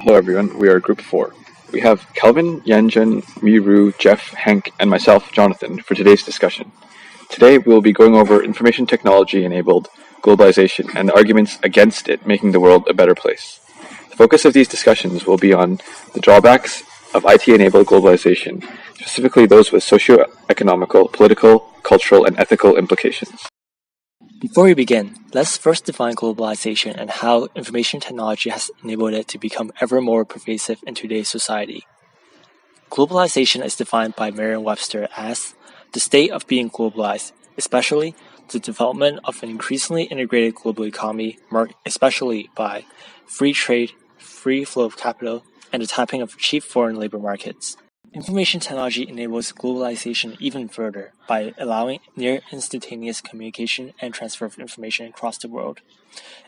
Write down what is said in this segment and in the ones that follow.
Hello everyone, we are Group 4. We have Kelvin, Yanjun, Miru, Jeff, Hank, and myself, Jonathan, for today's discussion. Today we will be going over information technology-enabled globalization and the arguments against it making the world a better place. The focus of these discussions will be on the drawbacks of IT-enabled globalization, specifically those with socio-economical, political, cultural, and ethical implications. Before we begin, let's first define globalization and how information technology has enabled it to become ever more pervasive in today's society. Globalization is defined by Merriam-Webster as the state of being globalized, especially the development of an increasingly integrated global economy marked especially by free trade, free flow of capital, and the tapping of cheap foreign labor markets. Information technology enables globalization even further by allowing near instantaneous communication and transfer of information across the world.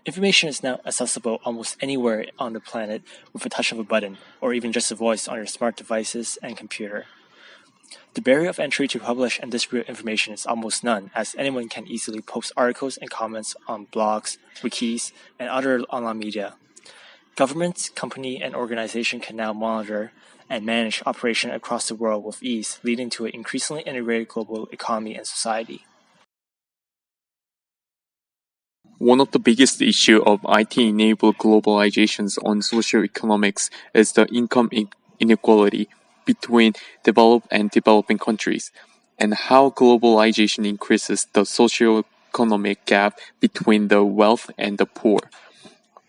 Information is now accessible almost anywhere on the planet with a touch of a button, or even just a voice on your smart devices and computer. The barrier of entry to publish and distribute information is almost none, as anyone can easily post articles and comments on blogs, wikis, and other online media. Governments, company, and organization can now monitor and manage operation across the world with ease, leading to an increasingly integrated global economy and society. One of the biggest issues of IT-enabled globalizations on socioeconomics is the income inequality between developed and developing countries, and how globalization increases the socioeconomic gap between the wealth and the poor.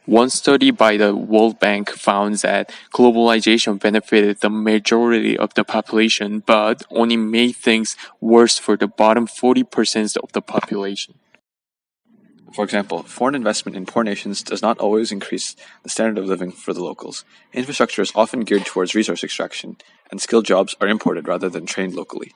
One study by the World Bank found that globalization benefited the majority of the population, but only made things worse for the bottom 40% of the population. For example, foreign investment in poor nations does not always increase the standard of living for the locals. Infrastructure is often geared towards resource extraction, and skilled jobs are imported rather than trained locally.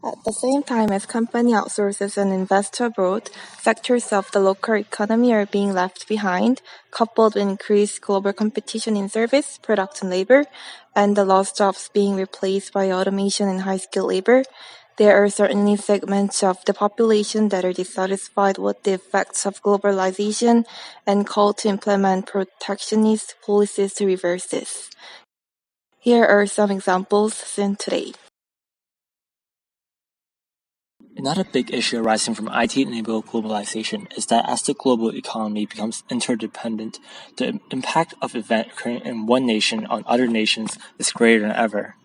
At the same time as company outsources and invest abroad, sectors of the local economy are being left behind, coupled with increased global competition in service, production labor, and the lost jobs being replaced by automation and high-skilled labor. There are certainly segments of the population that are dissatisfied with the effects of globalization and call to implement protectionist policies to reverse this. Here are some examples seen today. Another big issue arising from IT-enabled globalization is that as the global economy becomes interdependent, the impact of events occurring in one nation on other nations is greater than ever.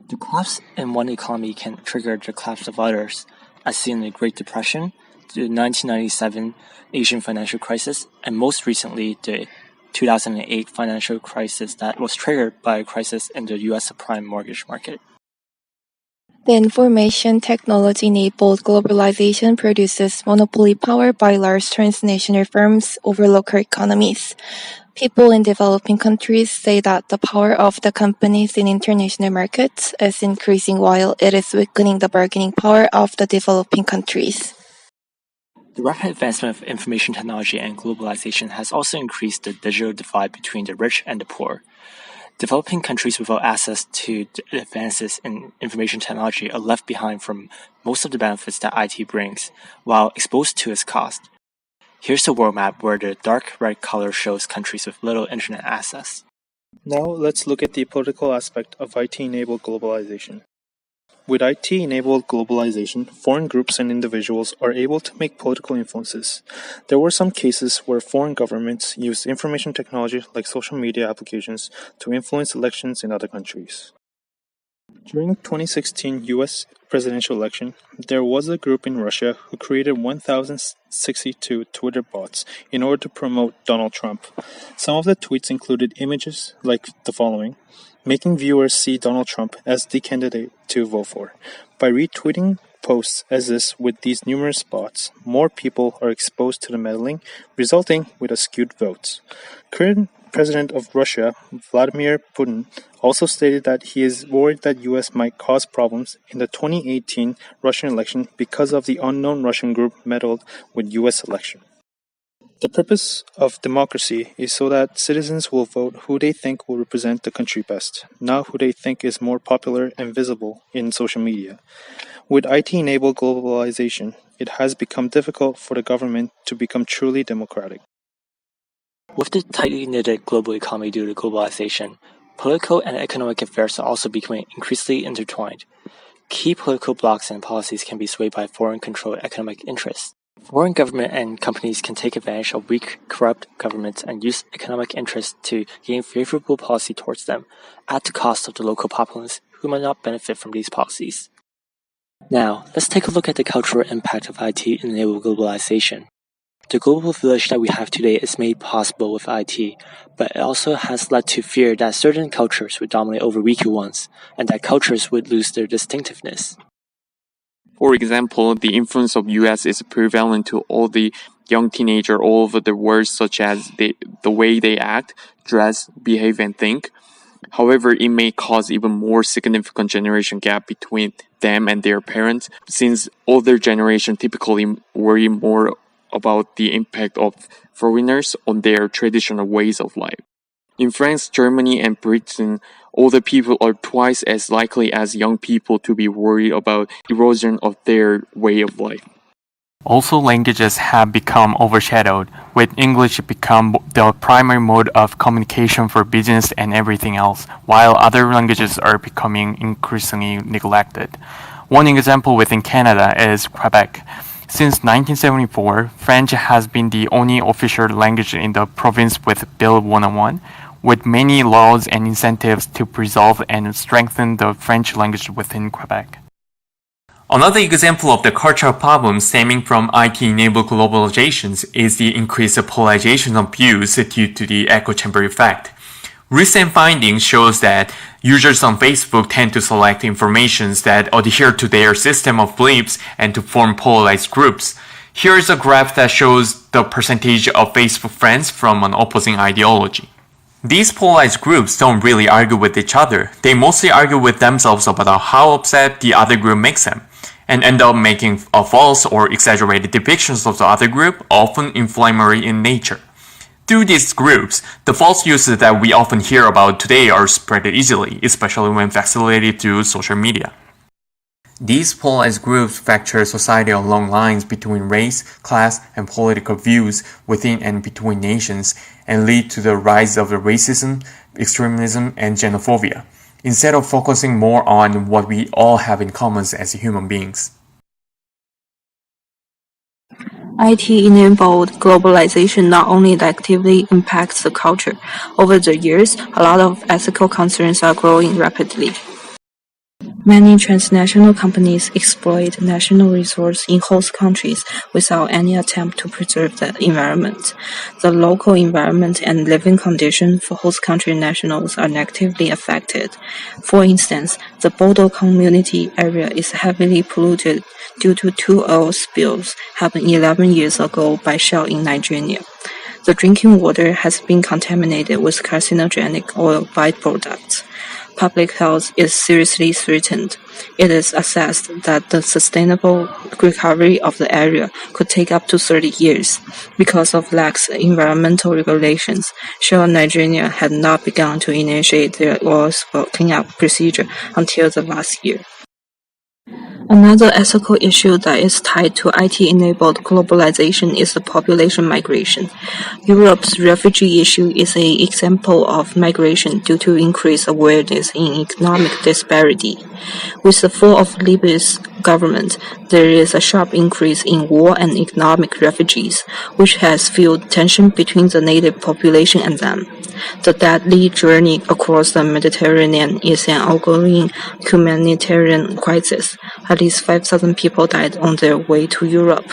The collapse in one economy can trigger the collapse of others, as seen in the Great Depression, the 1997 Asian financial crisis, and most recently the 2008 financial crisis that was triggered by a crisis in the US subprime mortgage market. The information technology-enabled globalization produces monopoly power by large transnational firms over local economies. People in developing countries say that the power of the companies in international markets is increasing while it is weakening the bargaining power of the developing countries. The rapid advancement of information technology and globalization has also increased the digital divide between the rich and the poor. Developing countries without access to the advances in information technology are left behind from most of the benefits that IT brings, while exposed to its cost. Here's a world map where the dark red color shows countries with little internet access. Now let's look at the political aspect of IT-enabled globalization. With IT-enabled globalization, foreign groups and individuals are able to make political influences. There were some cases where foreign governments used information technology like social media applications to influence elections in other countries. During the 2016 US presidential election, there was a group in Russia who created 1,062 Twitter bots in order to promote Donald Trump. Some of the tweets included images like the following: making viewers see Donald Trump as the candidate to vote for. By retweeting posts as this with these numerous bots, more people are exposed to the meddling, resulting with a skewed votes. Current President of Russia, Vladimir Putin, also stated that he is worried that US might cause problems in the 2018 Russian election because of the unknown Russian group meddled with US election. The purpose of democracy is so that citizens will vote who they think will represent the country best, not who they think is more popular and visible in social media. With IT-enabled globalization, it has become difficult for the government to become truly democratic. With the tightly knitted global economy due to globalization, political and economic affairs are also becoming increasingly intertwined. Key political blocs and policies can be swayed by foreign-controlled economic interests. Foreign government and companies can take advantage of weak, corrupt governments and use economic interests to gain favorable policy towards them, at the cost of the local populace who might not benefit from these policies. Now, let's take a look at the cultural impact of IT-enabled globalization. The global village that we have today is made possible with IT, but it also has led to fear that certain cultures would dominate over weaker ones, and that cultures would lose their distinctiveness. For example, the influence of US is prevalent to all the young teenagers all over the world, such as the way they act, dress, behave, and think. However, it may cause even more significant generation gap between them and their parents, since older generation typically worry more about the impact of foreigners on their traditional ways of life. In France, Germany, and Britain, older people are twice as likely as young people to be worried about erosion of their way of life. Also, languages have become overshadowed, with English become the primary mode of communication for business and everything else, while other languages are becoming increasingly neglected. One example within Canada is Quebec. Since 1974, French has been the only official language in the province with Bill 101, with many laws and incentives to preserve and strengthen the French language within Quebec. Another example of the cultural problem stemming from IT-enabled globalizations is the increased polarization of views due to the echo chamber effect. Recent findings shows that users on Facebook tend to select information that adhere to their system of beliefs and to form polarized groups. Here is a graph that shows the percentage of Facebook friends from an opposing ideology. These polarized groups don't really argue with each other. They mostly argue with themselves about how upset the other group makes them, and end up making a false or exaggerated depictions of the other group, often inflammatory in nature. Through these groups, the false uses that we often hear about today are spread easily, especially when facilitated through social media. These polarized groups fracture society along lines between race, class, and political views within and between nations, and lead to the rise of racism, extremism, and xenophobia, instead of focusing more on what we all have in common as human beings. IT-enabled globalization not only negatively impacts the culture. Over the years, a lot of ethical concerns are growing rapidly. Many transnational companies exploit national resources in host countries without any attempt to preserve the environment. The local environment and living conditions for host country nationals are negatively affected. For instance, the Bodo community area is heavily polluted due to two oil spills happened 11 years ago by Shell in Nigeria. The drinking water has been contaminated with carcinogenic oil byproducts. Public health is seriously threatened. It is assessed that the sustainable recovery of the area could take up to 30 years. Because of lax environmental regulations, Shell Nigeria had not begun to initiate their oil spill cleanup procedure until the last year. Another ethical issue that is tied to IT-enabled globalization is the population migration. Europe's refugee issue is an example of migration due to increased awareness in economic disparity. With the fall of Libya's government, there is a sharp increase in war and economic refugees, which has fueled tension between the native population and them. The deadly journey across the Mediterranean is an ongoing humanitarian crisis. At least 5,000 people died on their way to Europe.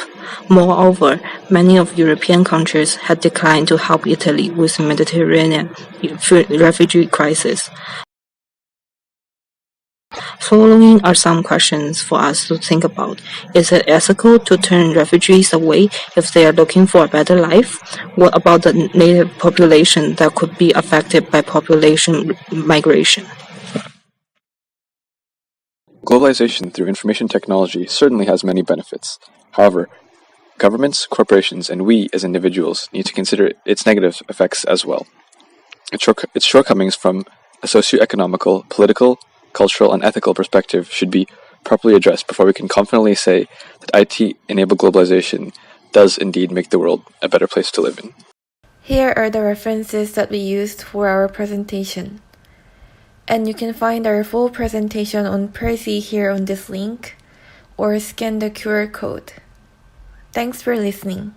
Moreover, many of European countries had declined to help Italy with the Mediterranean refugee crisis. Following are some questions for us to think about. Is it ethical to turn refugees away if they are looking for a better life? What about the native population that could be affected by population migration? Globalization through information technology certainly has many benefits. However, governments, corporations, and we as individuals need to consider its negative effects as well. Its shortcomings from a socio-economical, political, cultural, and ethical perspective should be properly addressed before we can confidently say that IT-enabled globalization does indeed make the world a better place to live in. Here are the references that we used for our presentation. And you can find our full presentation on Prezi here on this link, or scan the QR code. Thanks for listening.